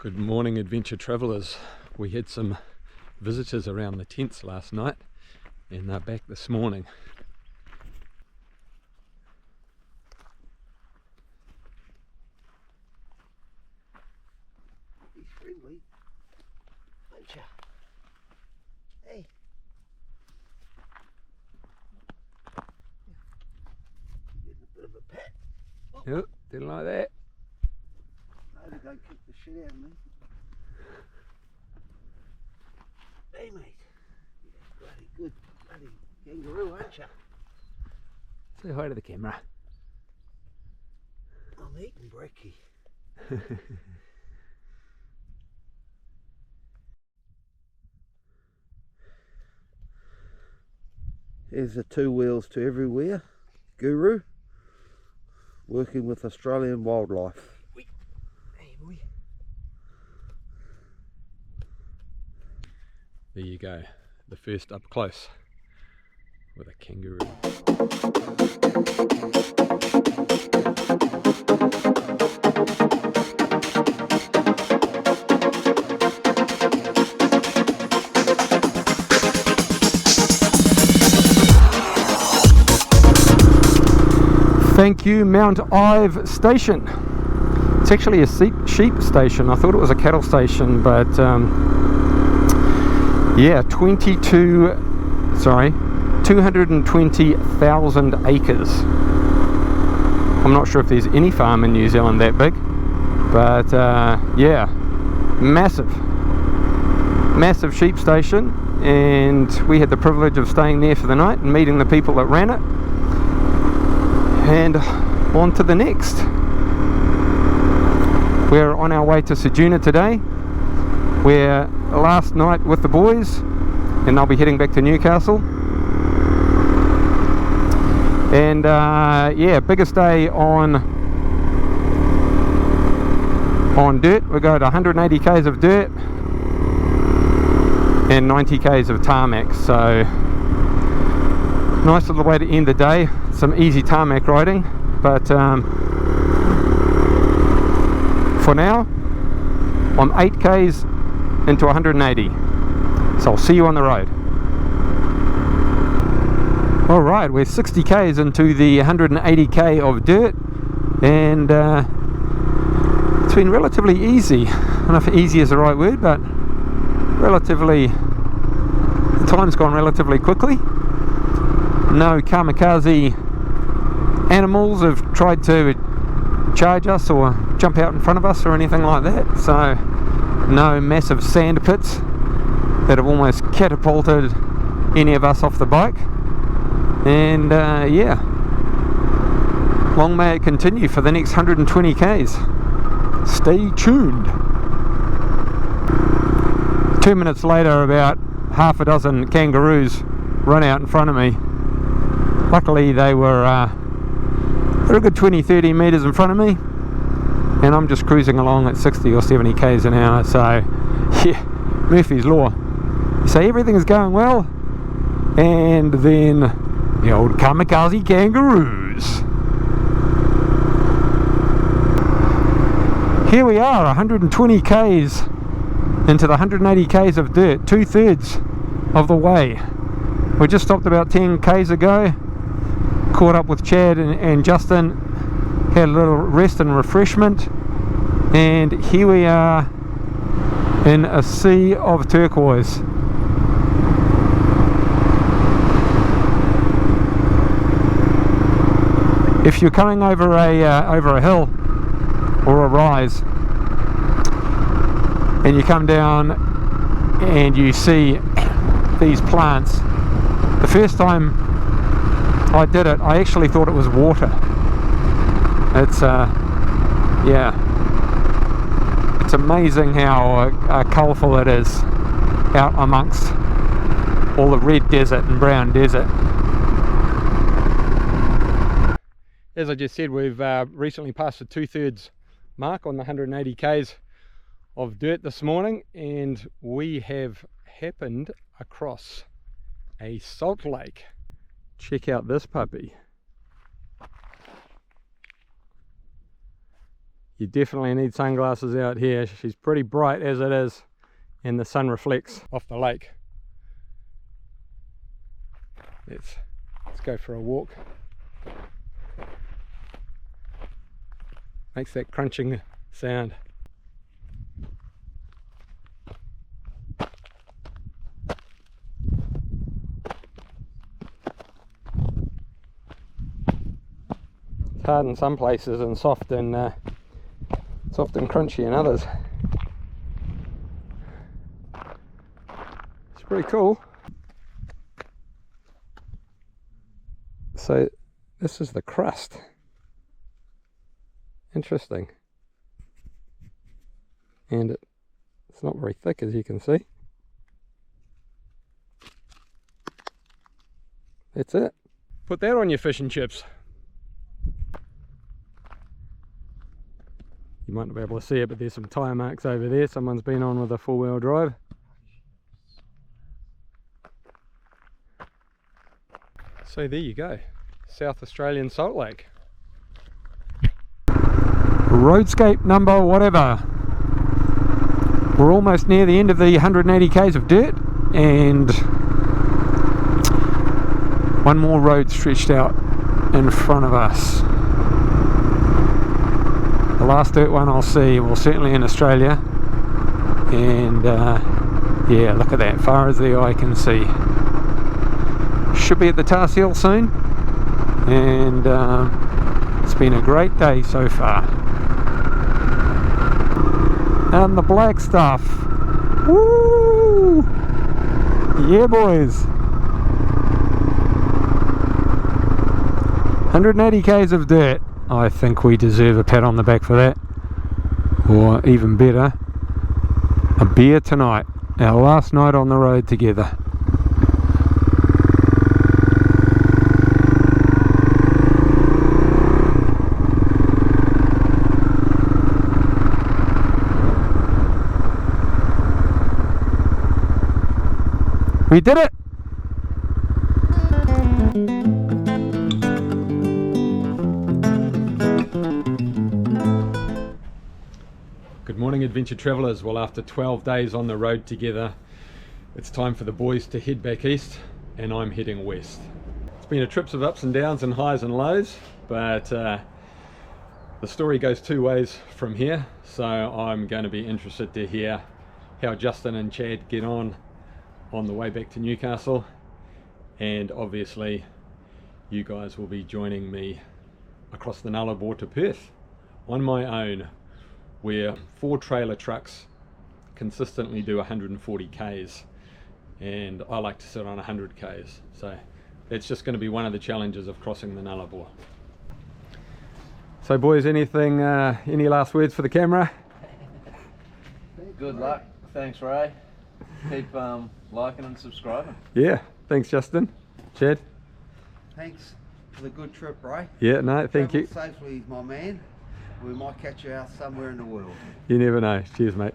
Good morning, adventure travellers. We had some visitors around the tents last night and they're back this morning. He's friendly, aren't you? Hey. Getting a bit of a pat. Oh. Yep, didn't like that. No, they don't kick the shit out of me. Hey mate, you're bloody good, bloody kangaroo, aren't you? Say hi to the camera. I'm eating brekkie. Here's the two wheels to everywhere guru, working with Australian wildlife. Hey boy. There you go, the first up close with a kangaroo. Thank you, Mount IVE station. It's actually a sheep station. I thought it was a cattle station, but yeah, 220,000 acres. I'm not sure if there's any farm in New Zealand that big, but yeah, massive sheep station, and we had the privilege of staying there for the night and meeting the people that ran it, and on to the next. We're on our way to Ceduna today. We're last night with the boys, and they'll be heading back to Newcastle. And yeah, biggest day on dirt. We got 180 k's of dirt and 90 k's of tarmac, so nice little way to end the day. Some easy tarmac riding, but for now I'm 8 k's into 180, so I'll see you on the road. Alright, we're 60 k's into the 180 k of dirt, and it's been relatively easy. I don't know if easy is the right word, but relatively, the time's gone relatively quickly. No kamikaze animals have tried to charge us or jump out in front of us or anything like that, so no massive sand pits that have almost catapulted any of us off the bike. And yeah, long may it continue for the next 120 k's. Stay tuned. 2 minutes later, about half a dozen kangaroos run out in front of me. Luckily they were a good 20-30 meters in front of me, and I'm just cruising along at 60 or 70 k's an hour. So yeah, Murphy's Law. You say everything is going well, and then the old kamikaze kangaroos. Here we are, 120 k's into the 180 k's of dirt, 2/3 of the way. We just stopped about 10 k's ago, caught up with Chad and Justin, had a little rest and refreshment, and here we are in a sea of turquoise. If you're coming over a hill or a rise, and you come down and you see these plants, the first time I did it, I actually thought it was water. It's yeah, it's amazing how colourful it is out amongst all the red desert and brown desert. As I just said, we've recently passed the 2/3 mark on the 180 k's of dirt this morning, and we have happened across a salt lake. Check out this puppy. You definitely need sunglasses out here. She's pretty bright as it is, and the sun reflects off the lake. Let's go for a walk. Makes that crunching sound. It's hard in some places and soft and crunchy in others. It's pretty cool. So this is the crust. Interesting. And it's not very thick, as you can see. That's it. Put that on your fish and chips. You might not be able to see it, but there's some tyre marks over there. Someone's been on with a four-wheel drive. So there you go, South Australian Salt Lake. Roadscape number whatever. We're almost near the end of the 180 k's of dirt, and one more road stretched out in front of us. The last dirt one I'll see, well, certainly in Australia, and yeah, look at that, far as the eye can see. Should be at the Tass Hill soon, and it's been a great day so far. And the black stuff, woo! Yeah, boys. 180 k's of dirt. I think we deserve a pat on the back for that, or even better, a beer tonight, our last night on the road together. We did it! Good morning, adventure travellers. Well, after 12 days on the road together, it's time for the boys to head back east, and I'm heading west. It's been a trip of ups and downs and highs and lows, but the story goes two ways from here, so I'm going to be interested to hear how Justin and Chad get on the way back to Newcastle, and obviously you guys will be joining me across the Nullarbor to Perth on my own, where 4 trailer trucks consistently do 140 k's, and I like to sit on 100 k's, so it's just going to be one of the challenges of crossing the Nullarbor. So boys, anything, any last words for the camera? Good luck. Thanks, Ray. Keep liking and subscribing. Yeah, thanks Justin. Chad? Thanks for the good trip, Ray. Yeah, no, thank you. Travel safely, my man. We might catch you out somewhere in the world. You never know. Cheers, mate.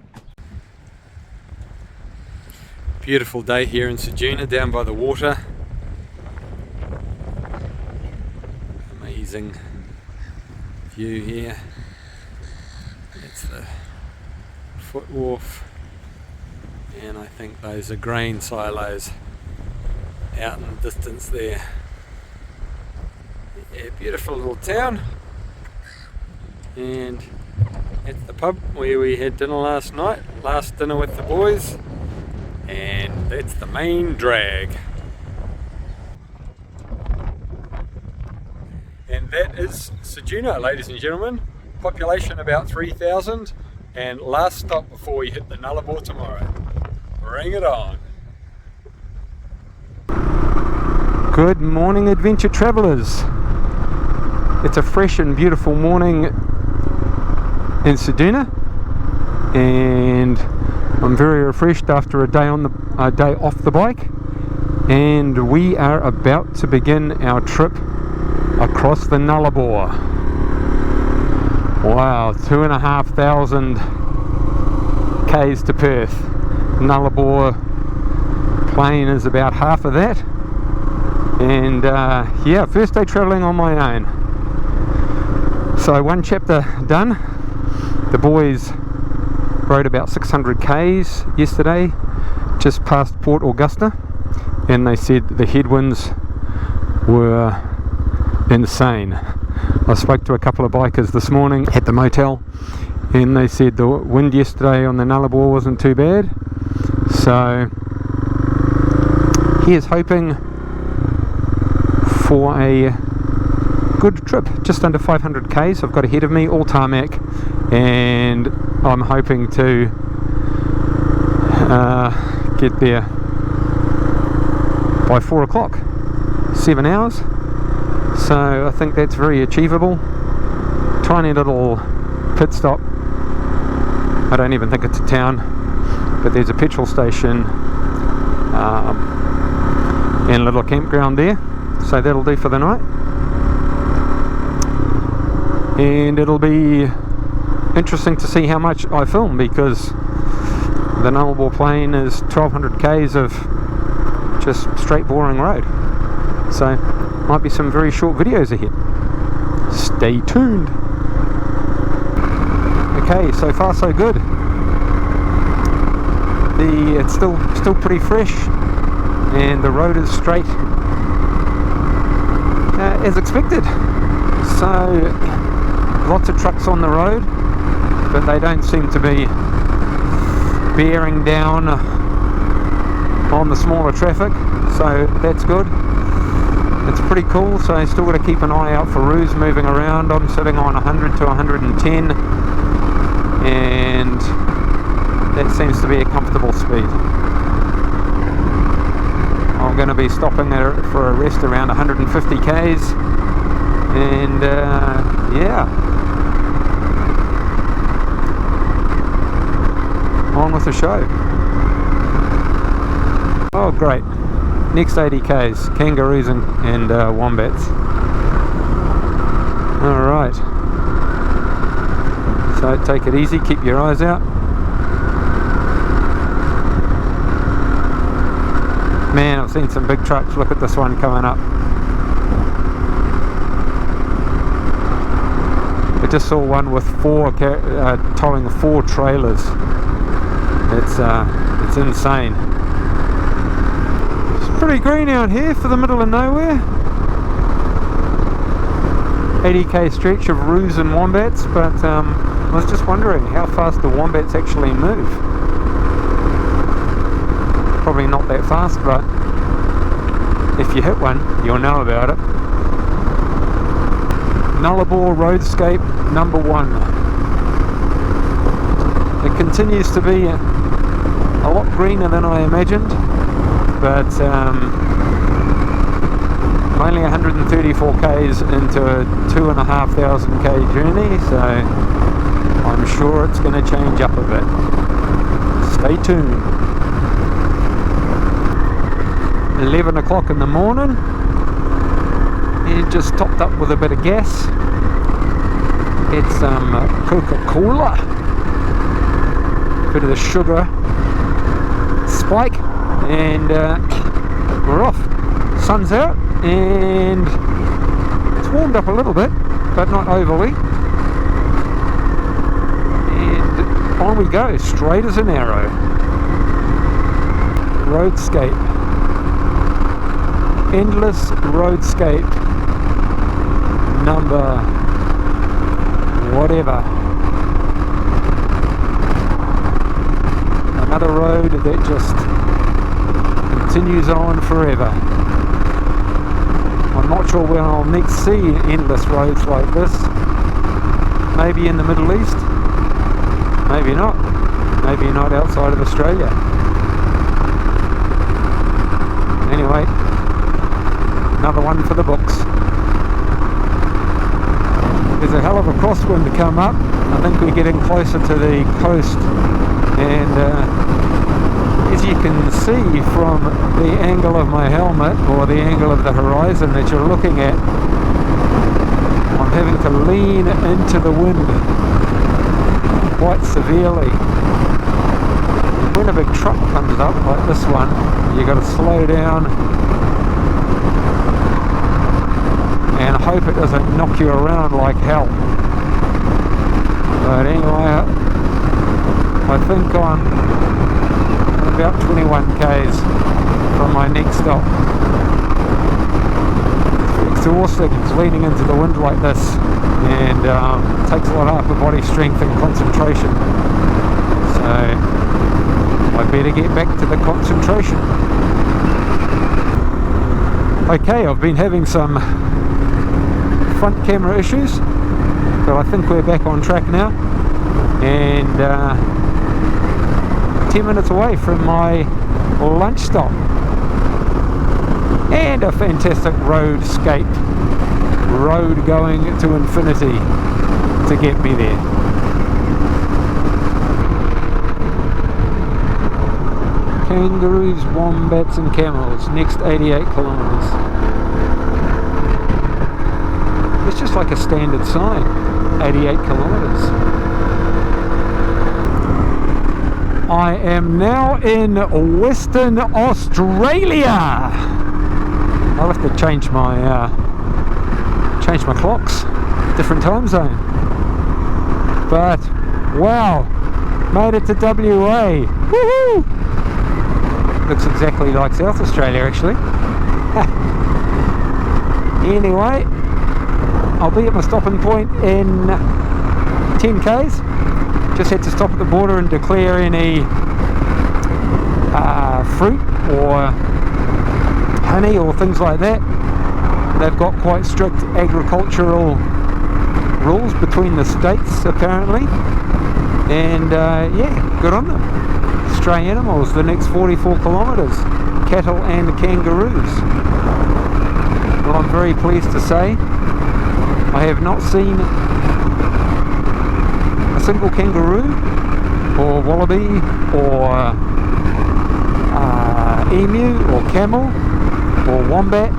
Beautiful day here in Ceduna, down by the water. Amazing view here. It's the foot wharf, and I think those are grain silos out in the distance there. Yeah, beautiful little town. And at the pub where we had dinner last night, last dinner with the boys, and that's the main drag. And that is Ceduna, ladies and gentlemen. Population about 3,000, and last stop before we hit the Nullarbor tomorrow. Bring it on. Good morning, adventure travellers. It's a fresh and beautiful morning in Ceduna, and I'm very refreshed after a day off the bike, and we are about to begin our trip across the Nullarbor. Wow, 2,500 k's to Perth. Nullarbor plain is about half of that, and yeah, first day travelling on my own. So one chapter done, The boys rode about 600 k's yesterday, just past Port Augusta, and they said the headwinds were insane. I spoke to a couple of bikers this morning at the motel, and they said the wind yesterday on the Nullarbor wasn't too bad. So here's hoping for a good trip, just under 500 k's I've got ahead of me, all tarmac, and I'm hoping to get there by 4 o'clock, 7 hours. So I think that's very achievable. Tiny little pit stop. I don't even think it's a town, but there's a petrol station and a little campground there, so that'll do for the night. And it'll be interesting to see how much I film, because the Nullarbor Plain is 1200 k's of just straight boring road, so might be some very short videos ahead. Stay tuned. Okay, so far so good. It's still pretty fresh, and the road is straight as expected. So lots of trucks on the road, but they don't seem to be bearing down on the smaller traffic, so that's good. It's pretty cool. So I still got to keep an eye out for roos moving around. I'm sitting on 100 to 110, and that seems to be a comfortable speed. I'm going to be stopping there for a rest around 150 k's, and yeah, on with the show. Oh great, next 80 k's, kangaroos and wombats. Alright, so take it easy, keep your eyes out. Man, I've seen some big trucks. Look at this one coming up. I just saw one with towing 4 trailers. It's insane. It's pretty green out here for the middle of nowhere. 80k stretch of roos and wombats, but I was just wondering how fast the wombats actually move. Probably not that fast, but if you hit one, you'll know about it. Nullarbor roadscape number 1. It continues to be a lot greener than I imagined, but only 134 k's into a 2,500 k journey, so I'm sure it's going to change up a bit. Stay tuned. 11 o'clock in the morning, and just topped up with a bit of gas. It's some Coca-Cola, bit of the sugar spike, and we're off. Sun's out, and it's warmed up a little bit, but not overly, and on we go, straight as an arrow. Roadscape. Endless roadscape number whatever. Another road that just continues on forever. I'm not sure when I'll next see endless roads like this. Maybe in the Middle East, maybe not. Maybe not outside of Australia. Anyway, another one for the books. There's a hell of a crosswind to come up. I think we're getting closer to the coast, and as you can see from the angle of my helmet, or the angle of the horizon that you're looking at, I'm having to lean into the wind quite severely. When a big truck comes up like this one, you got to slow down and hope it doesn't knock you around like hell. But anyway, I think I'm about 21 k's from my next stop. It's exhausting, it's leaning into the wind like this, and it takes a lot of upper body strength and concentration. So I better get back to the concentration. Okay, I've been having some front camera issues, but I think we're back on track now, and 10 minutes away from my lunch stop, and a fantastic roadscape, road going to infinity to get me there. Kangaroos, wombats and camels, next 88 kilometers. It's just like a standard sign, 88 kilometers. I am now in Western Australia. I'll have to change my clocks, different time zone. But wow, made it to WA. Woohoo! Looks exactly like South Australia actually. Anyway, I'll be at my stopping point in 10 k's. Just had to stop at the border and declare any fruit or honey or things like that. They've got quite strict agricultural rules between the states apparently, and yeah, good on them. Stray animals the next 44 kilometres, cattle and kangaroos. Well, I'm very pleased to say I have not seen a single kangaroo or wallaby or emu or camel or wombat.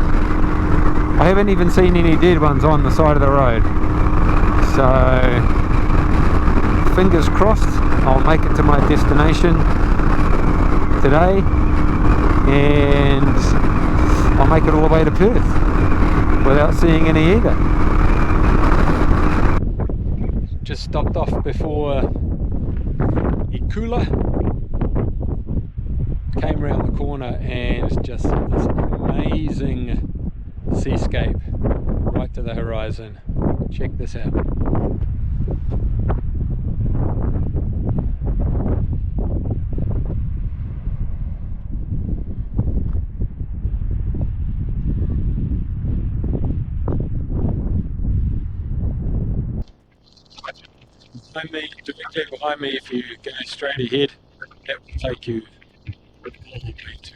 I haven't even seen any dead ones on the side of the road, so fingers crossed I'll make it to my destination today, and I'll make it all the way to Perth without seeing any either. Just stopped off before Eucla, came around the corner and just this amazing seascape right to the horizon. Check this out. Directly behind me, if you go straight ahead, that will take you all the way to.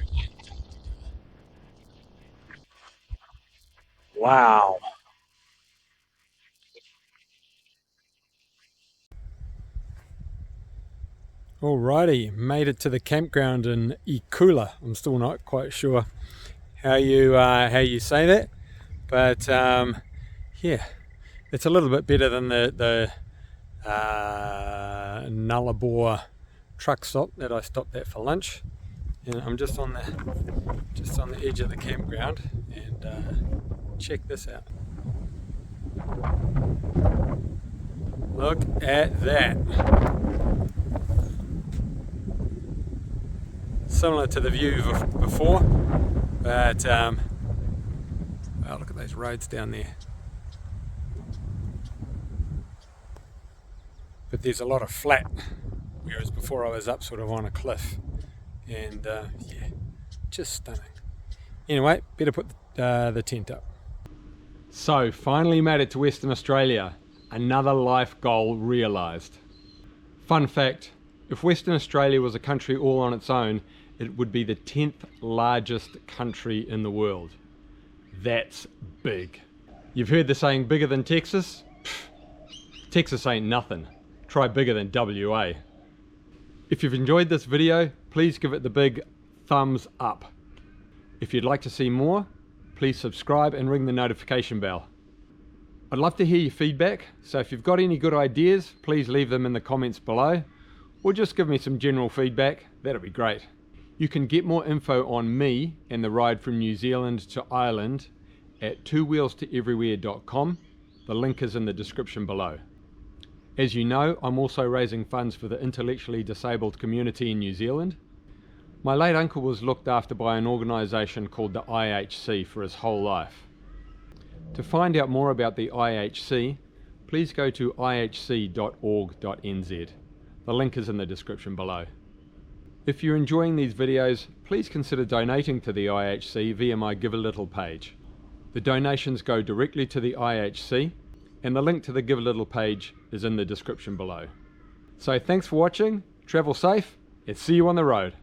Wow! Alrighty, made it to the campground in Eucla. I'm still not quite sure how you say that, but yeah, it's a little bit better than the Nullarbor truck stop that I stopped at for lunch. And I'm just on the edge of the campground, and check this out. Look at that. Similar to the view before, but wow, look at those roads down there. But there's a lot of flat, whereas before I was up sort of on a cliff, and yeah, just stunning. Anyway, better put the tent up. So finally made it to Western Australia, another life goal realised. Fun fact, if Western Australia was a country all on its own, it would be the 10th largest country in the world. That's big. You've heard the saying bigger than Texas? Pfft, Texas ain't nothing. Try bigger than WA. If you've enjoyed this video, please give it the big thumbs up. If you'd like to see more, please subscribe and ring the notification bell. I'd love to hear your feedback, so if you've got any good ideas, please leave them in the comments below, or just give me some general feedback, that'd be great. You can get more info on me and the ride from New Zealand to Ireland at twowheelstoeverywhere.com. The link is in the description below. As you know, I'm also raising funds for the intellectually disabled community in New Zealand. My late uncle was looked after by an organisation called the IHC for his whole life. To find out more about the IHC, please go to ihc.org.nz. The link is in the description below. If you're enjoying these videos, please consider donating to the IHC via my Give a Little page. The donations go directly to the IHC, and the link to the Give a Little page is in the description below. So thanks for watching, travel safe, and see you on the road.